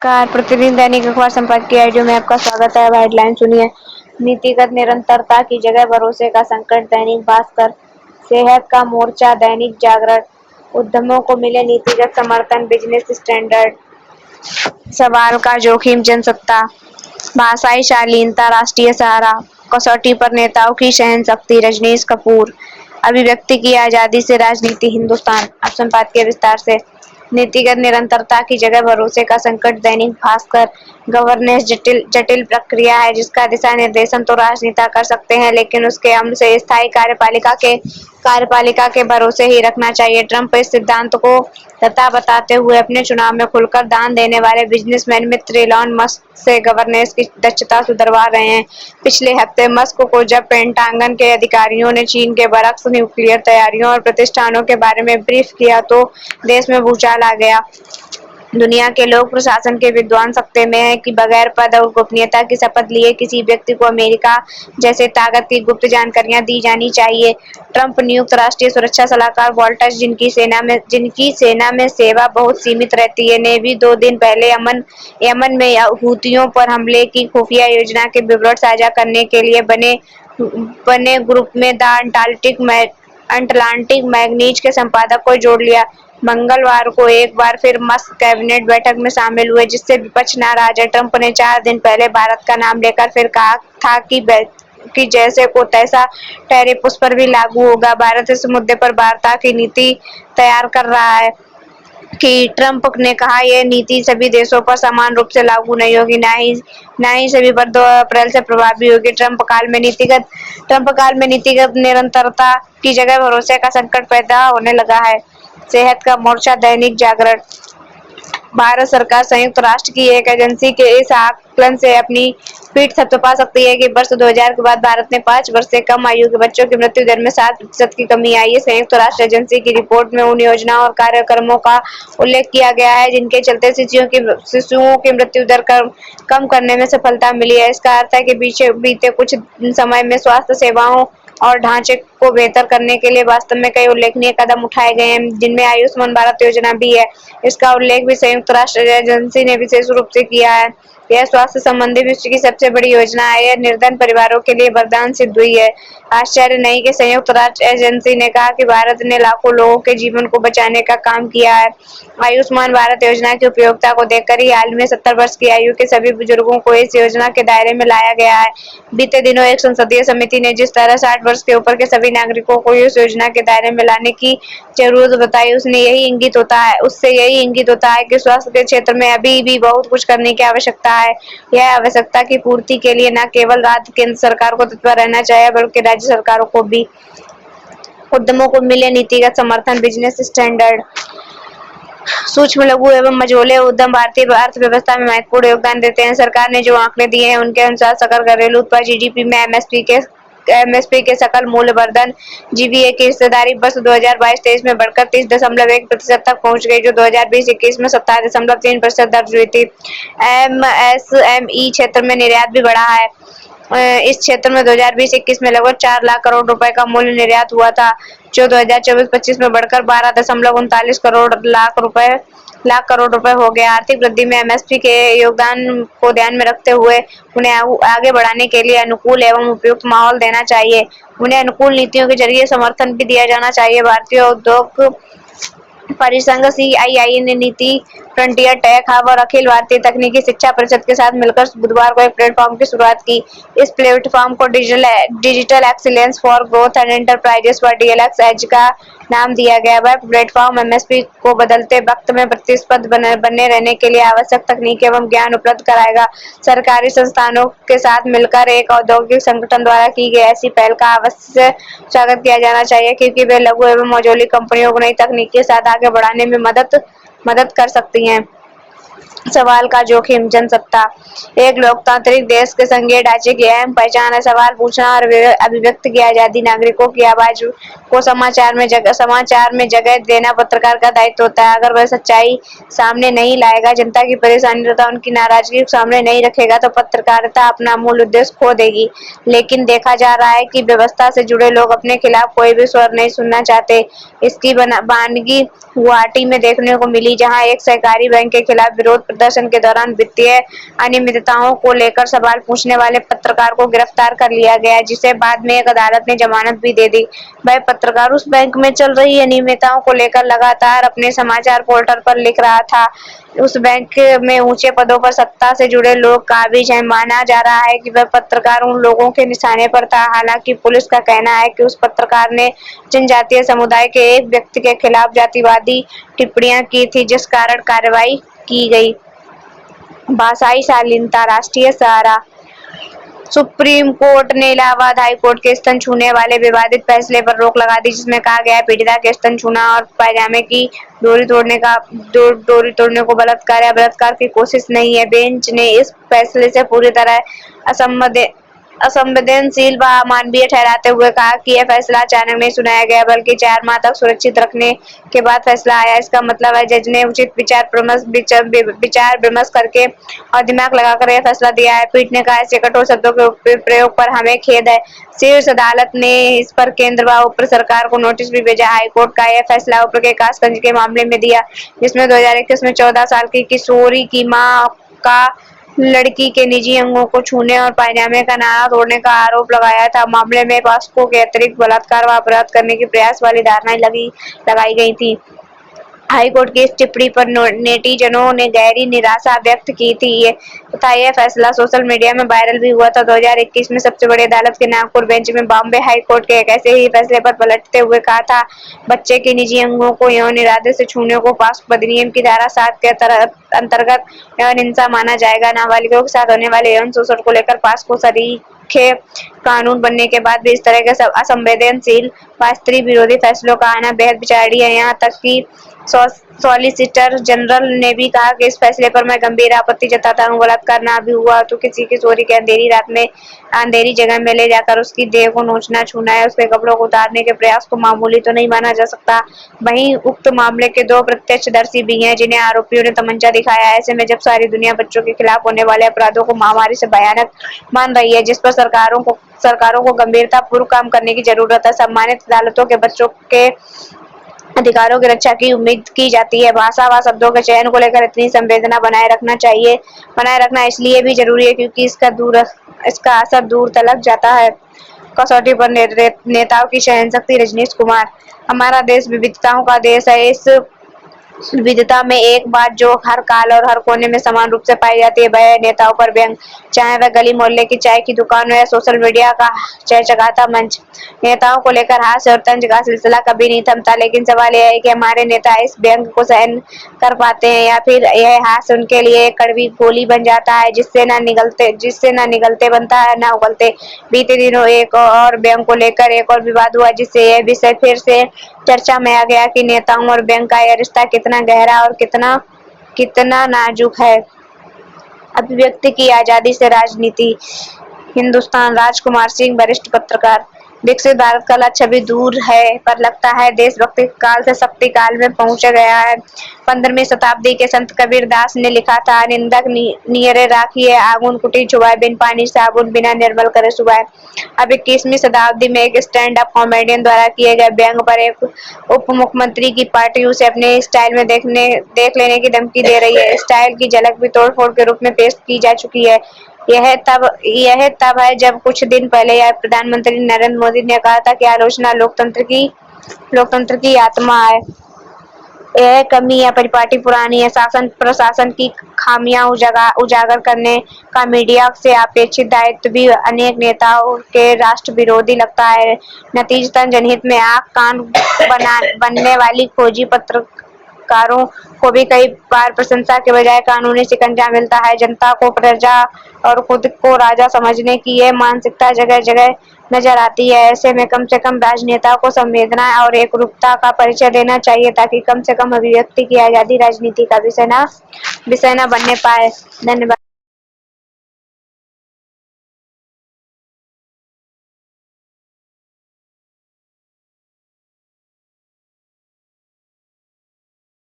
Car प्रतिदिन दैनिक अखबार संपादकीय आईडियो में आपका स्वागत है। अब हेडलाइन सुनिए। नीतिगत निरंतरता की जगह भरोसे का संकट, दैनिक भास्कर। सेहत का मोर्चा, दैनिक जागरण। उद्यमों को मिले नीतिगत समर्थन, बिजनेस स्टैंडर्ड। सवाल का जोखिम, जनसत्ता। भाषाई शालीनता, राष्ट्रीय सहारा। कसौटी पर नेताओं की सहनशक्ति, रजनीश कपूर। अभिव्यक्ति की आजादी से राजनीति, हिंदुस्तान। अब संपादकीय विस्तार से। नीतिगत निरंतरता की जगह भरोसे का संकट, दैनिक भास्कर। गवर्नेंस जटिल प्रक्रिया है जिसका दिशा निर्देशन तो राजनेता कर सकते हैं, लेकिन उसके अमल से स्थायी कार्यपालिका के भरोसे ही रखना चाहिए। ट्रंप इस सिद्धांत को सत्ता बताते हुए अपने चुनाव में खुलकर दान देने वाले बिजनेसमैन मित्र इलॉन मस्क से गवर्नेंस की दक्षता सुधरवा रहे हैं। पिछले हफ्ते मस्क को जब पेंटागन के अधिकारियों ने चीन के बरक्स न्यूक्लियर तैयारियों और प्रतिष्ठानों के बारे में ब्रीफ किया तो देश में भूचाल आ गया। दुनिया के लोग प्रशासन के विद्वान सकते में हैं कि बगैर पद और गोपनीयता की शपथ लिए किसी व्यक्ति को अमेरिका जैसे ताकत की गुप्त जानकारियां दी जानी चाहिए। ट्रंप नियुक्त राष्ट्रीय सुरक्षा सलाहकार वॉल्टर्स, जिनकी सेना में सेवा बहुत सीमित रहती है, ने भी 2 दिन पहले यमन में हूथियों पर हमले की खुफिया योजना के विवरण साझा करने के लिए बने ग्रुप में द अटलांटिक मैगजीन के संपादक को जोड़ लिया। मंगलवार को एक बार फिर मस्क कैबिनेट बैठक में शामिल हुए, जिससे विपक्ष नाराज है। ट्रंप ने 4 दिन पहले भारत का नाम लेकर फिर कहा था कि जैसे को तैसा टैरिफ उस पर भी लागू होगा। भारत इस मुद्दे पर वार्ता की नीति तैयार कर रहा है कि ट्रंप ने कहा यह नीति सभी देशों पर समान रूप से लागू नहीं होगी, ना ही सभी पर 2 अप्रैल से प्रभावी होगी। ट्रंप काल में नीतिगत निरंतरता की जगह भरोसे का संकट पैदा होने लगा है। सेहत का मोर्चा, दैनिक जागरण। भारत सरकार संयुक्त राष्ट्र की एक एजेंसी के इस आकलन से अपनी पीठ थपथपा सकती है कि वर्ष 2000 के बाद भारत में 5 वर्ष से कम आयु के बच्चों की मृत्यु दर में 7% की कमी आई है। संयुक्त राष्ट्र एजेंसी की रिपोर्ट में उन योजनाओं और कार्यक्रमों का उल्लेख किया गया है जिनके चलते शिशुओं की मृत्यु दर कम करने में सफलता मिली है। इसका अर्थ है कि बीते कुछ समय में स्वास्थ्य सेवाओं और ढांचे को बेहतर करने के लिए वास्तव में कई उल्लेखनीय कदम उठाए गए हैं, जिनमें आयुष्मान भारत योजना भी है। इसका उल्लेख भी संयुक्त राष्ट्र एजेंसी ने विशेष रूप से किया है। यह स्वास्थ्य संबंधी विश्व की सबसे बड़ी योजना है। यह निर्धन परिवारों के लिए वरदान सिद्ध हुई है। आश्चर्य नहीं कि संयुक्त राष्ट्र एजेंसी ने कहा कि भारत ने लाखों लोगों के जीवन को बचाने का काम किया है। आयुष्मान भारत योजना की उपयोगिता को देखकर ही हाल में 70 वर्ष की आयु के सभी बुजुर्गों को इस योजना के दायरे में लाया गया है। बीते दिनों एक संसदीय समिति ने जिस तरह 60 वर्ष के ऊपर के सभी नागरिकों को इस योजना के दायरे में लाने की जरूरत बताई, उससे यही इंगित होता है कि स्वास्थ्य के क्षेत्र में अभी भी बहुत कुछ करने की आवश्यकता है। यह आवश्यकता की पूर्ति के लिए न केवल राज्य केंद्र सरकार को तत्पर रहना चाहिए, बल्कि राज्य सरकारों को भी। उद्यमों को मिले नीतिगत समर्थन, बिजनेस स्टैंडर्ड। सूक्ष्म, लघु एवं मझोले उद्यम भारतीय अर्थव्यवस्था में महत्वपूर्ण योगदान देते हैं। सरकार ने जो आंकड़े दिए हैं उनके अनुसार सकल घरेलू उत्पाद जीडीपी में एमएसपी के सकल मूल्य वर्धन जीवीए की हिस्सेदारी वर्ष 2022-23 में बढ़कर 30.1% तक पहुंच गई, जो 2020-21 में 27.3% दर्ज हुई थी। एमएसएमई क्षेत्र में निर्यात भी बढ़ा है। इस क्षेत्र में 2020-21 में लगभग 4 लाख करोड़ रुपए का मूल्य निर्यात हुआ था, जो 2024-25 में बढ़कर 12.39 लाख करोड़ रुपए हो गया। आर्थिक वृद्धि में एमएसपी के योगदान को ध्यान में रखते हुए उन्हें आगे बढ़ाने के लिए अनुकूल एवं उपयुक्त माहौल देना चाहिए। उन्हें अनुकूल नीतियों के जरिए समर्थन भी दिया जाना चाहिए। भारतीय उद्योग परिसंघ सीआईआई ने नीति फ्रंटियर टेक हब और अखिल भारतीय तकनीकी शिक्षा परिषद के साथ मिलकर बुधवार को एक प्लेटफॉर्म की शुरुआत की। इस प्लेटफॉर्म को digital excellence for growth and enterprises व डीएलएक्स एज का नाम दिया गया। वह प्लेटफॉर्म एमएसपी को बदलते वक्त में प्रतिस्पर्धी बने रहने के लिए आवश्यक तकनीक एवं ज्ञान उपलब्ध कराएगा। सरकारी संस्थानों के साथ मिलकर एक औद्योगिक संगठन द्वारा की गई ऐसी पहल का अवश्य स्वागत किया जाना चाहिए, क्योंकि वे लघु एवं मझोली कंपनियों को नई तकनीक के साथ आगे बढ़ाने में मदद कर सकती हैं। सवाल का जोखिम, जनसत्ता। एक लोकतांत्रिक देश के संघीय ढांचे की अहम पहचान है सवाल पूछना और अभिव्यक्ति की आजादी। नागरिकों की आवाज को समाचार में जगह देना पत्रकार का दायित्व होता है। अगर वह सच्चाई सामने नहीं लाएगा, जनता की परेशानी तथा उनकी नाराजगी सामने नहीं रखेगा, तो पत्रकारिता अपना मूल उद्देश्य खो देगी। लेकिन देखा जा रहा है कि व्यवस्था से जुड़े लोग अपने खिलाफ कोई भी स्वर नहीं सुनना चाहते। इसकी वानगी गुवाहाटी में देखने को मिली, जहां एक सहकारी बैंक के खिलाफ विरोध प्रदर्शन के दौरान वित्तीय अनियमितताओं को लेकर सवाल पूछने वाले पत्रकार को गिरफ्तार कर लिया गया, जिसे बाद में एक अदालत ने जमानत भी दे दी। वह पत्रकार उस बैंक में चल रही अनियमितताओं को लेकर लगातार अपने समाचार पोर्टल पर लिख रहा था। उस बैंक में ऊंचे पदों पर सत्ता से जुड़े लोग काबिज हैं। माना जा रहा है कि वह पत्रकार उन लोगों के निशाने पर था। हालांकि पुलिस का कहना है कि उस पत्रकार ने जनजातीय समुदाय के एक व्यक्ति के खिलाफ जातिवादी टिप्पणियां की थी, जिस कारण कार्रवाई की गई। भाषाई शालीनता, राष्ट्रीय सहारा। सुप्रीम कोर्ट ने इलाहाबाद हाई कोर्ट के स्तन छूने वाले विवादित फैसले पर रोक लगा दी, जिसमें कहा गया है पीड़िता के स्तन छूना और पायजामे की डोरी तोड़ने को बलात्कार या बलात्कार की कोशिश नहीं है। बेंच ने इस फैसले से पूरी तरह असंवेदनशील व अमानवीय ठहराते हुए कहा कि यह फैसला अचानक नहीं सुनाया गया, बल्कि 4 माह तक सुरक्षित रखने के बाद फैसला आया। इसका मतलब है जज ने उचित विचार विमर्श करके और दिमाग लगाकर यह फैसला दिया है। पीठ ने कहा, ऐसे कठोर शब्दों के प्रयोग पर हमें खेद है। शीर्ष अदालत ने इस पर केंद्र व ऊपर सरकार को नोटिस भी भेजा। हाईकोर्ट का यह फैसला ऊपर के कासगंज के मामले में दिया, जिसमें 2021 में 14 साल की किशोरी की मां का लड़की के निजी अंगों को छूने और पायजामे का नारा तोड़ने का आरोप लगाया था। मामले में पॉक्सो के अतिरिक्त बलात्कार व अपराध करने की प्रयास वाली धारणाएं लगाई गई थी। हाईकोर्ट की इस टिप्पणी पर नेटिजनों ने गहरी निराशा व्यक्त की थी तथा यह फैसला सोशल मीडिया में वायरल भी हुआ था। 2021 में सबसे बड़ी अदालत के नागपुर बेंच में बॉम्बे हाईकोर्ट के एक ऐसे ही फैसले पर पलटते हुए कहा था, बच्चे के निजी अंगों को यौन इरादे से छूने को पॉक्सो अधिनियम की धारा 7 के अंतर्गत यौन हिंसा माना जाएगा। नाबालिगों के साथ होने वाले यौन शोषण को लेकर पॉक्सो सरीखे कानून बनने के बाद भी इस तरह के असंवेदनशील व स्त्री विरोधी फैसलों का आना बेहद विचारणीय है। यहाँ तक कि सॉलिसिटर जनरल ने भी कहा कि इस फैसले पर मैं गंभीर आपत्ति जताता हूँ। बलात्कार ना भी हुआ तो किसी किशोरी के अंधेरी रात में अंधेरी जगह में ले जाकर उसकी देह को नोचना, छूना या उसके कपड़ों को उतारने के प्रयास को मामूली तो नहीं माना जा सकता। वहीं उक्त मामले के 2 प्रत्यक्षदर्शी भी हैं, जिन्हें आरोपियों ने तमंचा दिखाया। ऐसे में जब सारी दुनिया बच्चों के खिलाफ होने वाले अपराधों को महामारी से भयानक मान रही है, जिस पर सरकारों को गंभीरता पूर्वक काम करने की जरूरत है। सम्मानित अदालतों के बच्चों के अधिकारों की रक्षा की उम्मीद की जाती है। भाषा व शब्दों के चयन को लेकर इतनी संवेदना बनाए रखना इसलिए भी जरूरी है क्योंकि इसका असर दूर तलक जाता है। कसौटी पर नेताओं की सहनशक्ति। रजनीश कुमार। हमारा देश विविधताओं का देश है। इस विविधता में एक बात जो हर काल और हर कोने में समान रूप से पाई जाती है, वह है नेताओं पर व्यंग, चाहे वह गली मोहल्ले की चाय की दुकान हो या सोशल मीडिया का चहचहाता मंच। नेताओं को लेकर हास्य और तंज का सिलसिला कभी नहीं थमता, लेकिन सवाल यह है कि हमारे नेता इस व्यंग को सहन कर पाते हैं या फिर यह हास्य उनके लिए एक कड़वी गोली बन जाता है, जिससे न निगलते बनता है न उगलते। बीते दिनों एक और व्यंग को लेकर एक और विवाद हुआ, जिससे यह विषय फिर से चर्चा में आ गया कि नेताओं और व्यंग का यह रिश्ता कितना गहरा और कितना नाजुक है। अभिव्यक्ति की आजादी से राजनीति। हिंदुस्तान। राजकुमार सिंह, वरिष्ठ पत्रकार। विकसित भारत का लक्ष्य अभी दूर है, पर लगता है देशभक्ति काल से शक्ति काल में पहुंच गया है। 15वीं शताब्दी के संत कबीर दास ने लिखा था, निंदक नियरे राखिए आगुन कुटी छुआए, बिन पानी साबुन बिना निर्मल करे सुबाए। अब 21वीं शताब्दी में एक स्टैंड अप कॉमेडियन द्वारा किए गए व्यंग पर एक उप मुख्यमंत्री की पार्टी उसे अपने स्टाइल में देख लेने की धमकी दे रही है। स्टाइल की झलक भी तोड़फोड़ के रूप में पेश की जा चुकी है। यह तब है जब कुछ दिन पहले यह प्रधानमंत्री नरेंद्र मोदी ने कहा था कि आलोचना लोकतंत्र की आत्मा है। यह कमी या परिपाटी पुरानी है। शासन प्रशासन की खामियां उजागर करने का मीडिया से अपेक्षित दायित्व भी अनेक नेताओं के राष्ट्र विरोधी लगता है। नतीजतन जनहित में आंख कान बनने वाली खोजी पत्रकारों को भी कई बार प्रशंसा के बजाय कानूनी शिकंजा मिलता है। जनता को प्रजा और खुद को राजा समझने की यह मानसिकता जगह जगह नजर आती है। ऐसे में कम से कम राजनेताओं को संवेदना और एकरूपता का परिचय देना चाहिए, ताकि कम से कम अभिव्यक्ति की आजादी राजनीति का विषय न बनने पाए। धन्यवाद।